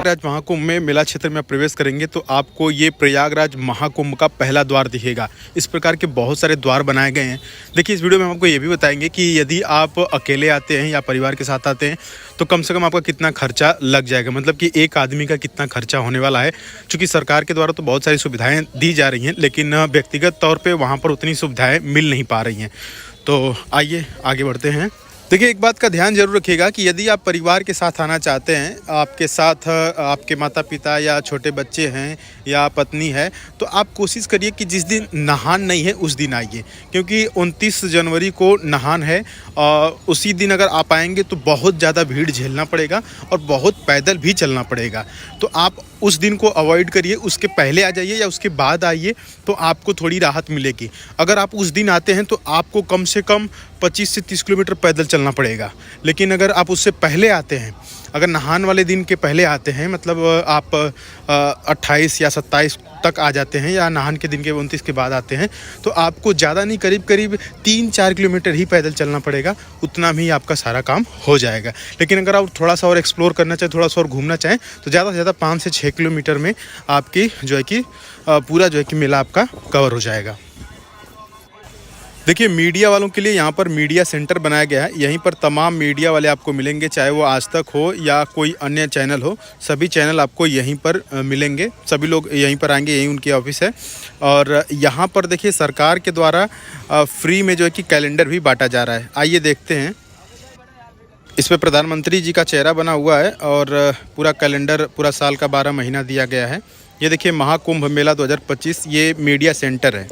प्रयागराज महाकुंभ में मेला क्षेत्र में प्रवेश करेंगे तो आपको ये प्रयागराज महाकुंभ का पहला द्वार दिखेगा। इस प्रकार के बहुत सारे द्वार बनाए गए हैं। देखिए, इस वीडियो में हम आपको ये भी बताएंगे कि यदि आप अकेले आते हैं या परिवार के साथ आते हैं तो कम से कम आपका कितना खर्चा लग जाएगा, मतलब कि एक आदमी का कितना खर्चा होने वाला है। चूँकि सरकार के द्वारा तो बहुत सारी सुविधाएँ दी जा रही हैं, लेकिन व्यक्तिगत तौर पर वहाँ पर उतनी सुविधाएँ मिल नहीं पा रही हैं। तो आइए आगे बढ़ते हैं। देखिए, एक बात का ध्यान जरूर रखिएगा कि यदि आप परिवार के साथ आना चाहते हैं, आपके साथ आपके माता पिता या छोटे बच्चे हैं या पत्नी है, तो आप कोशिश करिए कि जिस दिन नहान नहीं है उस दिन आइए, क्योंकि 29 जनवरी को नहान है। उसी दिन अगर आप आएंगे तो बहुत ज़्यादा भीड़ झेलना पड़ेगा और बहुत पैदल भी चलना पड़ेगा। तो आप उस दिन को अवॉइड करिए, उसके पहले आ जाइए या उसके बाद आइए तो आपको थोड़ी राहत मिलेगी। अगर आप उस दिन आते हैं तो आपको कम से कम 25 से 30 किलोमीटर पैदल चलना पड़ेगा। लेकिन अगर आप उससे पहले आते हैं, अगर नहान वाले दिन के पहले आते हैं, मतलब आप 28 या 27 तक आ जाते हैं या नहान के दिन के 29 के बाद आते हैं, तो आपको ज़्यादा नहीं, करीब 3-4 किलोमीटर ही पैदल चलना पड़ेगा। उतना में ही आपका सारा काम हो जाएगा। लेकिन अगर आप थोड़ा सा और एक्सप्लोर करना चाहें, थोड़ा सा और घूमना चाहें, तो ज़्यादा से ज़्यादा 5 से 6 किलोमीटर में आपकी जो है कि पूरा जो है कि मेला आपका कवर हो जाएगा। देखिए, मीडिया वालों के लिए यहाँ पर मीडिया सेंटर बनाया गया है। यहीं पर तमाम मीडिया वाले आपको मिलेंगे, चाहे वो आज तक हो या कोई अन्य चैनल हो। सभी चैनल आपको यहीं पर मिलेंगे। सभी लोग यहीं पर आएंगे, यहीं उनकी ऑफिस है। और यहाँ पर देखिए, सरकार के द्वारा फ्री में जो है कि कैलेंडर भी बांटा जा रहा है। आइए देखते हैं। इस पर प्रधानमंत्री जी का चेहरा बना हुआ है और पूरा कैलेंडर, पूरा साल का 12 महीना दिया गया है। ये देखिए, महाकुंभ मेला 2025, ये मीडिया सेंटर है।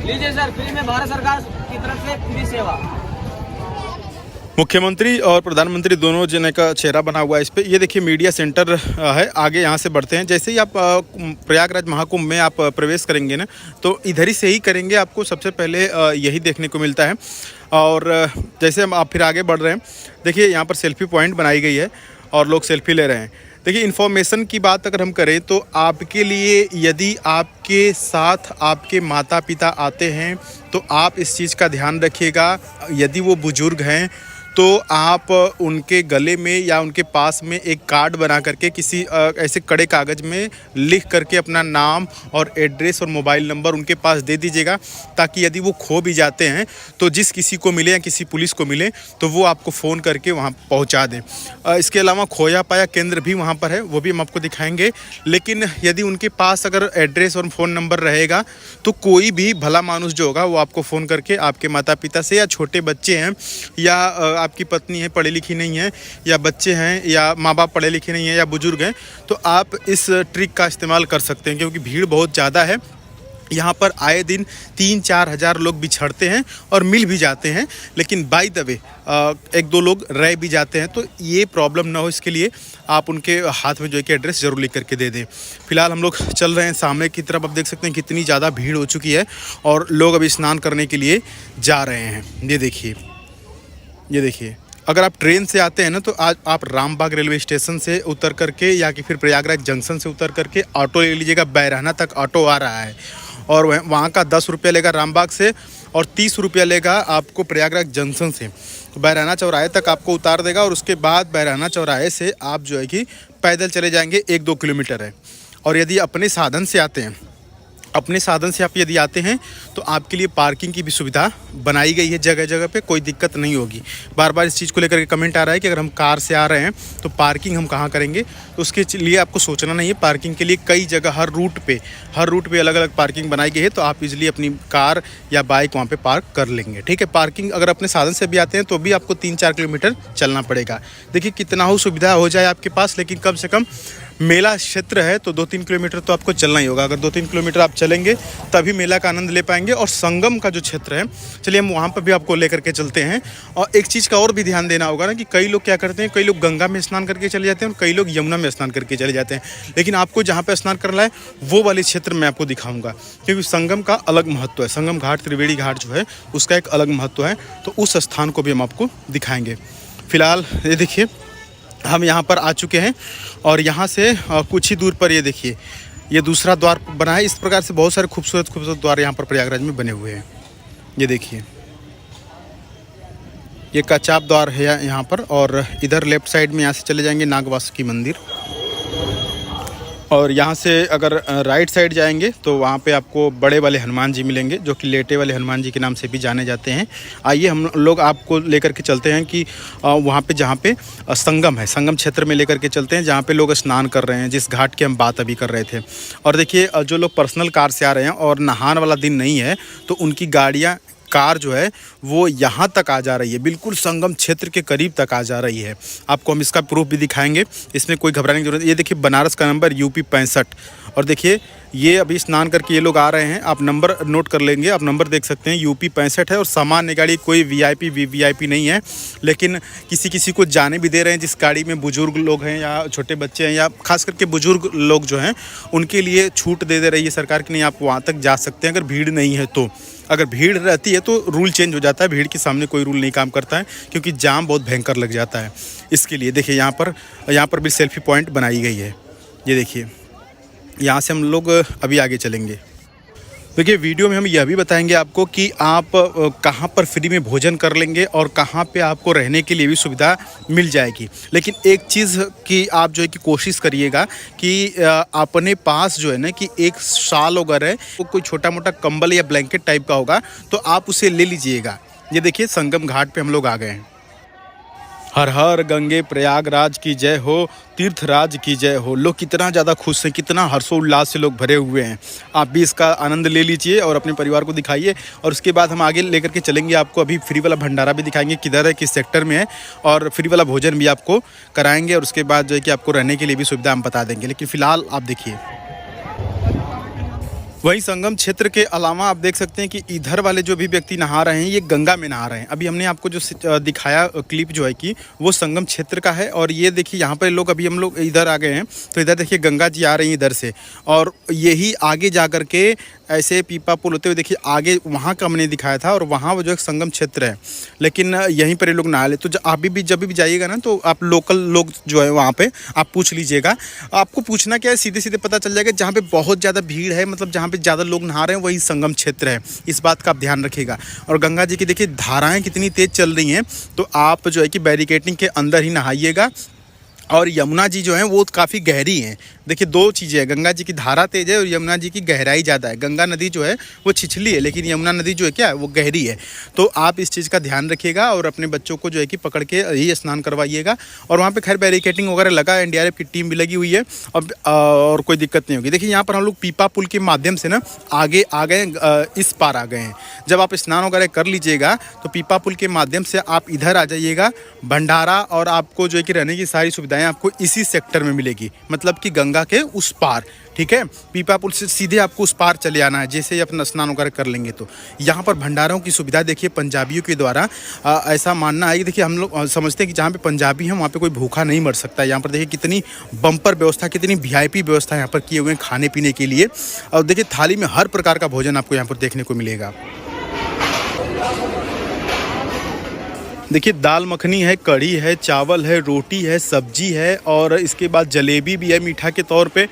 लीजिए सर, फ्री में भारत सरकार की तरफ से फ्री सेवा। मुख्यमंत्री और प्रधानमंत्री दोनों जने का चेहरा बना हुआ है इस पे। ये देखिए, मीडिया सेंटर है। आगे यहाँ से बढ़ते हैं। जैसे ही आप प्रयागराज महाकुंभ में आप प्रवेश करेंगे ना, तो इधर ही से ही करेंगे। आपको सबसे पहले यही देखने को मिलता है। और जैसे हम आप फिर आगे बढ़ रहे हैं, देखिए यहाँ पर सेल्फी पॉइंट बनाई गई है और लोग सेल्फी ले रहे हैं। देखिए, इन्फॉर्मेशन की बात अगर हम करें तो आपके लिए, यदि आपके साथ आपके माता पिता आते हैं तो आप इस चीज़ का ध्यान रखिएगा। यदि वो बुज़ुर्ग हैं तो आप उनके गले में या उनके पास में एक कार्ड बना करके किसी ऐसे कड़े कागज़ में लिख करके अपना नाम और एड्रेस और मोबाइल नंबर उनके पास दे दीजिएगा, ताकि यदि वो खो भी जाते हैं तो जिस किसी को मिले या किसी पुलिस को मिले तो वो आपको फ़ोन करके वहाँ पहुँचा दें। इसके अलावा खोया पाया केंद्र भी वहाँ पर है, वो भी हम आपको दिखाएंगे। लेकिन यदि उनके पास अगर एड्रेस और फ़ोन नंबर रहेगा तो कोई भी भला मानुस जो होगा वो आपको फ़ोन करके आपके माता पिता से, या छोटे बच्चे हैं या आपकी पत्नी है पढ़ी लिखी नहीं है, या बच्चे हैं या माँ बाप पढ़े लिखे नहीं हैं या बुजुर्ग हैं, तो आप इस ट्रिक का इस्तेमाल कर सकते हैं। क्योंकि भीड़ बहुत ज़्यादा है। यहाँ पर आए दिन 3-4 हज़ार लोग बिछड़ते हैं और मिल भी जाते हैं, लेकिन बाय द वे 1-2 लोग रह भी जाते हैं। तो ये प्रॉब्लम ना हो, इसके लिए आप उनके हाथ में जो है कि एड्रेस ज़रूर लिख करके दे दें। फिलहाल हम लोग चल रहे हैं सामने की तरफ। आप देख सकते हैं कितनी ज़्यादा भीड़ हो चुकी है और लोग अभी स्नान करने के लिए जा रहे हैं। ये देखिए, अगर आप ट्रेन से आते हैं ना, तो आज आप रामबाग रेलवे स्टेशन से उतर करके या कि फिर प्रयागराज जंक्शन से उतर करके ऑटो ले लीजिएगा। बैरहना तक ऑटो आ रहा है और वहाँ का 10 रुपया लेगा रामबाग से और 30 रुपया लेगा आपको प्रयागराज जंक्शन से। तो बैरहना चौराहे तक आपको उतार देगा और उसके बाद बैरहना चौराहे से आप जो है कि पैदल चले जाएंगे। 1-2 किलोमीटर है। और यदि अपने साधन से आते हैं, अपने साधन से आप यदि आते हैं तो आपके लिए पार्किंग की भी सुविधा बनाई गई है जगह जगह पे, कोई दिक्कत नहीं होगी। बार बार इस चीज़ को लेकर के कमेंट आ रहा है कि अगर हम कार से आ रहे हैं तो पार्किंग हम कहाँ करेंगे, तो उसके लिए आपको सोचना नहीं है। पार्किंग के लिए कई जगह हर रूट पे अलग अलग पार्किंग बनाई गई है, तो आप इजीली अपनी कार या बाइक वहाँ पे पार्क कर लेंगे। ठीक है, पार्किंग अगर अपने साधन से भी आते हैं तो भी आपको 3-4 किलोमीटर चलना पड़ेगा। देखिए, कितना हो सुविधा हो जाए आपके पास, लेकिन कम से कम मेला क्षेत्र है तो 2-3 किलोमीटर तो आपको चलना ही होगा। अगर 2-3 किलोमीटर आप चलेंगे तभी मेला का आनंद ले पाएंगे। और संगम का जो क्षेत्र है, चलिए हम वहाँ पर भी आपको लेकर के चलते हैं। और एक चीज़ का और भी ध्यान देना होगा ना कि कई लोग क्या करते हैं, कई लोग गंगा में स्नान करके चले जाते हैं और कई लोग यमुना में स्नान करके चले जाते हैं। लेकिन आपको जहाँ पर स्नान करना है वो वाले क्षेत्र में आपको दिखाऊँगा, क्योंकि संगम का अलग महत्व है। संगम घाट, त्रिवेणी घाट जो है उसका एक अलग महत्व है, तो उस स्थान को भी हम आपको दिखाएँगे। फिलहाल ये देखिए, हम यहाँ पर आ चुके हैं और यहाँ से कुछ ही दूर पर ये देखिए, ये दूसरा द्वार बना है। इस प्रकार से बहुत सारे खूबसूरत द्वार यहाँ पर प्रयागराज में बने हुए हैं। ये देखिए, ये कचाप द्वार है यहाँ पर, और इधर लेफ्ट साइड में यहाँ से चले जाएंगे नागवासुकी मंदिर, और यहाँ से अगर राइट साइड जाएंगे तो वहाँ पे आपको बड़े वाले हनुमान जी मिलेंगे, जो कि लेटे वाले हनुमान जी के नाम से भी जाने जाते हैं। आइए हम लोग आपको लेकर के चलते हैं कि वहाँ पे जहाँ पे संगम है, संगम क्षेत्र में लेकर के चलते हैं, जहाँ पे लोग स्नान कर रहे हैं, जिस घाट की हम बात अभी कर रहे थे। और देखिए जो लोग पर्सनल कार से आ रहे हैं और नहान वाला दिन नहीं है, तो उनकी गाड़ियाँ, कार जो है वो यहाँ तक आ जा रही है, बिल्कुल संगम क्षेत्र के करीब तक आ जा रही है। आपको हम इसका प्रूफ भी दिखाएंगे, इसमें कोई घबराने की जरूरत नहीं। ये देखिए बनारस का नंबर UP 65, और देखिए ये अभी स्नान करके ये लोग आ रहे हैं। आप नंबर नोट कर लेंगे, आप नंबर देख सकते हैं, UP 65 है, और सामान्य गाड़ी, कोई VIP VVIP नहीं है, लेकिन किसी को जाने भी दे रहे हैं। जिस गाड़ी में बुजुर्ग लोग हैं या छोटे बच्चे हैं या खास करके बुजुर्ग लोग जो हैं, उनके लिए छूट दे रही है सरकार कि नहीं आप वहाँ तक जा सकते हैं अगर भीड़ नहीं है तो। अगर भीड़ रहती है तो रूल चेंज हो जाता है, भीड़ के सामने कोई रूल नहीं काम करता है, क्योंकि जाम बहुत भयंकर लग जाता है। इसके लिए देखिए यहाँ पर भी सेल्फी पॉइंट बनाई गई है। ये देखिए यहाँ से हम लोग अभी आगे चलेंगे। देखिए वीडियो में हम यह भी बताएंगे आपको कि आप कहाँ पर फ्री में भोजन कर लेंगे और कहाँ पे आपको रहने के लिए भी सुविधा मिल जाएगी। लेकिन एक चीज़ कि आप जो है कि कोशिश करिएगा कि अपने पास जो है ना कि एक शाल अगर है, वो कोई छोटा मोटा कंबल या ब्लैंकेट टाइप का होगा तो आप उसे ले लीजिएगा। ये देखिए संगम घाट पे हम लोग आ गए हैं। हर हर गंगे प्रयागराज की जय हो, तीर्थराज की जय हो। लोग कितना ज़्यादा खुश हैं, कितना हर्षोल्लास से लोग भरे हुए हैं। आप भी इसका आनंद ले लीजिए और अपने परिवार को दिखाइए। और उसके बाद हम आगे लेकर के चलेंगे, आपको अभी फ्री वाला भंडारा भी दिखाएंगे किधर है, किस सेक्टर में है, और फ्री वाला भोजन भी आपको कराएंगे। और उसके बाद जो है कि आपको रहने के लिए भी सुविधा हम बता देंगे। लेकिन फ़िलहाल आप देखिए, वहीं संगम क्षेत्र के अलावा आप देख सकते हैं कि इधर वाले जो भी व्यक्ति नहा रहे हैं, ये गंगा में नहा रहे हैं। अभी हमने आपको जो दिखाया क्लिप जो है कि वो संगम क्षेत्र का है। और ये देखिए यहाँ पर लोग, अभी हम लोग इधर आ गए हैं, तो इधर देखिए गंगा जी आ रही हैं इधर से, और यही आगे जा कर के ऐसे पीपा पुल होते हुए देखिए आगे वहाँ का हमने दिखाया था, और वहाँ वो जो एक संगम क्षेत्र है, लेकिन यहीं पर ये लोग नहा ले। तो आप भी जब भी जाइएगा ना, तो आप लोकल लोग जो है वहाँ पे आप पूछ लीजिएगा। आपको पूछना क्या है, सीधे सीधे पता चल जाएगा। जहाँ पे बहुत ज़्यादा भीड़ है, मतलब जहाँ पे ज़्यादा लोग नहा रहे हैं, वही संगम क्षेत्र है। इस बात का आप ध्यान रखिएगा। और गंगा जी की देखिए धाराएँ कितनी तेज़ चल रही हैं, तो आप जो है कि बैरिकेडिंग के अंदर ही नहाइएगा। और यमुना जी जो है वो काफ़ी गहरी हैं। देखिए दो चीज़ें हैं, गंगा जी की धारा तेज है और यमुना जी की गहराई ज़्यादा है। गंगा नदी जो है वो छिछली है, लेकिन यमुना नदी जो है क्या है, वो गहरी है। तो आप इस चीज़ का ध्यान रखिएगा और अपने बच्चों को जो है कि पकड़ के ही स्नान करवाइएगा। और वहाँ पे खैर बैरिकेडिंग वगैरह लगा है, NDRF की टीम भी लगी हुई है, और कोई दिक्कत नहीं होगी। देखिए यहाँ पर हम लोग पीपा पुल के माध्यम से ना आगे आ गए, इस पार आ गए हैं। जब आप स्नान वगैरह कर लीजिएगा तो पीपा पुल के माध्यम से आप इधर आ जाइएगा। भंडारा और आपको जो है कि रहने की सारी सुविधाएँ आपको इसी सेक्टर में मिलेगी, मतलब कि गंगा के उस पार। ठीक है, पीपा पुल से सीधे आपको उस पार चले आना है। जैसे ही अपना स्नान वगैरह कर लेंगे तो यहाँ पर भंडारों की सुविधा देखिए पंजाबियों के द्वारा ऐसा मानना है कि देखिए हम लोग समझते हैं कि जहाँ पे पंजाबी हैं वहाँ पे कोई भूखा नहीं मर सकता। यहाँ पर देखिए कितनी बम्पर व्यवस्था, कितनी VIP व्यवस्था यहाँ पर किए हुए हैं खाने पीने के लिए। और देखिए थाली में हर प्रकार का भोजन आपको यहाँ पर देखने को मिलेगा। देखिए दाल मखनी है, कढ़ी है, चावल है, रोटी है, सब्जी है, और इसके बाद जलेबी भी है मीठा के तौर पे।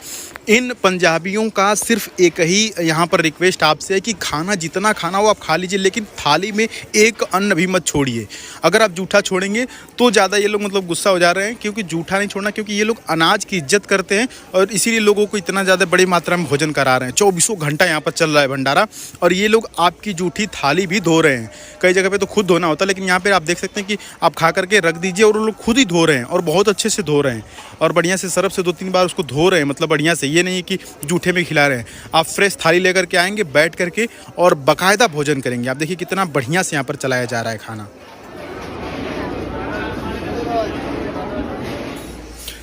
इन पंजाबियों का सिर्फ एक ही यहाँ पर रिक्वेस्ट आपसे है कि खाना जितना खाना हो आप खा लीजिए, लेकिन थाली में एक अन्न भी मत छोड़िए। अगर आप जूठा छोड़ेंगे तो ज़्यादा ये लोग मतलब गुस्सा हो जा रहे हैं, क्योंकि जूठा नहीं छोड़ना, क्योंकि ये लोग अनाज की इज्जत करते हैं और इसीलिए लोगों को इतना ज़्यादा बड़ी मात्रा में भोजन करा रहे हैं। 24 घंटा यहाँ पर चल रहा है भंडारा, और ये लोग आपकी जूठी थाली भी धो रहे हैं। कई जगह पर तो खुद धोना होता है, लेकिन यहाँ पर आप देख सकते हैं कि आप खा करके रख दीजिए और वो लोग खुद ही धो रहे हैं, और बहुत अच्छे से धो रहे हैं, और बढ़िया से सरफ से 2-3 बार उसको धो रहे हैं, मतलब बढ़िया से। ये नहीं कि जूठे में खिला रहे हैं। आप फ्रेश थाली लेकर के आएंगे, बैठ करके और बाकायदा भोजन करेंगे। आप देखिए कितना बढ़िया से यहाँ पर चलाया जा रहा है खाना।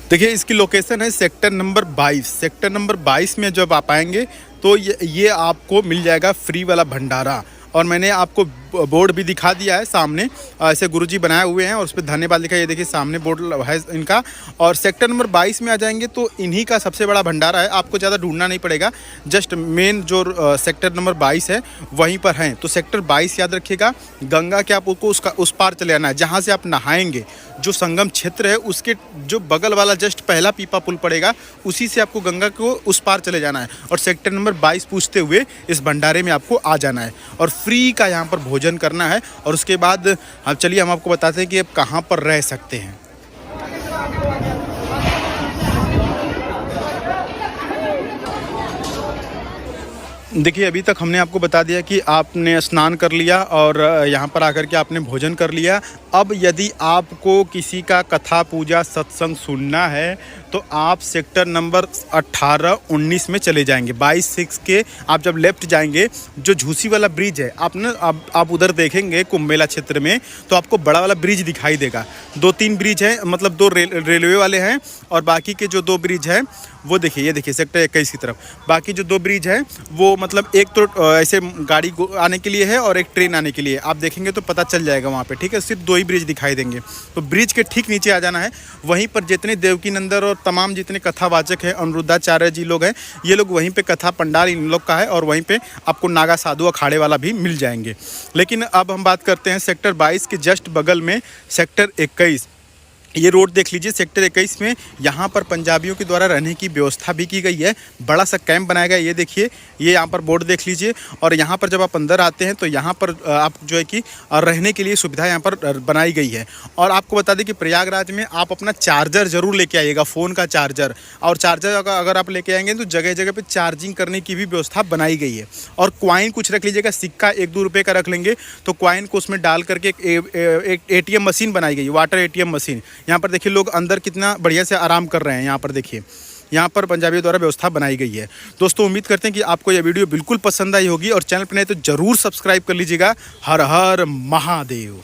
देखिए इसकी लोकेशन है सेक्टर नंबर 22। सेक्टर नंबर 22 में जब आप आएंगे तो ये आपको मिल जाएगा फ्री वाला भंडारा। और मैंने आपको बोर्ड भी दिखा दिया है सामने, ऐसे गुरुजी बनाए हुए हैं और उस पर धन्यवाद लिखा है। ये देखिए सामने बोर्ड है इनका। और सेक्टर नंबर 22 में आ जाएंगे तो इन्हीं का सबसे बड़ा भंडारा है। आपको ज़्यादा ढूंढना नहीं पड़ेगा, जस्ट मेन जो सेक्टर नंबर 22 है वहीं पर हैं। तो सेक्टर 22 याद रखिएगा। गंगा के आपको उस पार चले आना है, जहाँ से आप नहाएंगे। जो संगम क्षेत्र है उसके जो बगल वाला जस्ट पहला पीपा पुल पड़ेगा, उसी से आपको गंगा को उस पार चले जाना है और सेक्टर नंबर 22 पूछते हुए इस भंडारे में आपको आ जाना है। और फ्री का यहाँ पर भोजन करना है और उसके बाद हम चलिए हम आपको बताते हैं कि आप कहाँ पर रह सकते हैं। देखिए अभी तक हमने आपको बता दिया कि आपने स्नान कर लिया और यहाँ पर आकर के आपने भोजन कर लिया। अब यदि आपको किसी का कथा पूजा सत्संग सुनना है तो आप सेक्टर नंबर 18-19 में चले जाएंगे। 22-6 के आप जब लेफ्ट जाएंगे, जो झूसी वाला ब्रिज है आप उधर देखेंगे कुंभ मेला क्षेत्र में, तो आपको बड़ा वाला ब्रिज दिखाई देगा। 2-3 ब्रिज हैं, मतलब 2 रेलवे वाले हैं और बाकी के जो 2 ब्रिज हैं वो देखिए, ये देखिए सेक्टर 21 की तरफ बाकी जो 2 ब्रिज हैं वो मतलब एक तो ऐसे गाड़ी आने के लिए है और एक ट्रेन आने के लिए। आप देखेंगे तो पता चल जाएगा वहाँ पे, ठीक है। सिर्फ 2 ही ब्रिज दिखाई देंगे, तो ब्रिज के ठीक नीचे आ जाना है। वहीं पर जितने देवकी नंदन और तमाम जितने कथावाचक हैं, अनिरुद्धाचार्य जी लोग हैं, ये लोग वहीं पे कथा पंडाल इन लोग का है और वहीं पे आपको नागा साधु अखाड़े वाला भी मिल जाएंगे। लेकिन अब हम बात करते हैं सेक्टर 22 के जस्ट बगल में सेक्टर 21। ये रोड देख लीजिए, सेक्टर 21 में यहाँ पर पंजाबियों के द्वारा रहने की व्यवस्था भी की गई है। बड़ा सा कैंप बनाया गया है, ये देखिए, ये यहाँ पर बोर्ड देख लीजिए। और यहाँ पर जब आप अंदर आते हैं तो यहाँ पर आप जो है कि रहने के लिए सुविधा यहाँ पर बनाई गई है। और आपको बता दें कि प्रयागराज में आप अपना चार्जर ज़रूर लेके आइएगा, फ़ोन का चार्जर। और चार्जर अगर आप लेके आएंगे तो जगह जगह पर चार्जिंग करने की भी व्यवस्था बनाई गई है। और कॉइन कुछ रख लीजिएगा, सिक्का 1-2 रुपये का रख लेंगे तो कॉइन को उसमें डाल करके एक ATM मशीन बनाई गई, वाटर ATM मशीन। यहाँ पर देखिए लोग अंदर कितना बढ़िया से आराम कर रहे हैं। यहाँ पर देखिए, यहाँ पर पंजाबियों द्वारा व्यवस्था बनाई गई है। दोस्तों उम्मीद करते हैं कि आपको यह वीडियो बिल्कुल पसंद आई होगी और चैनल पर नहीं तो ज़रूर सब्सक्राइब कर लीजिएगा। हर हर महादेव।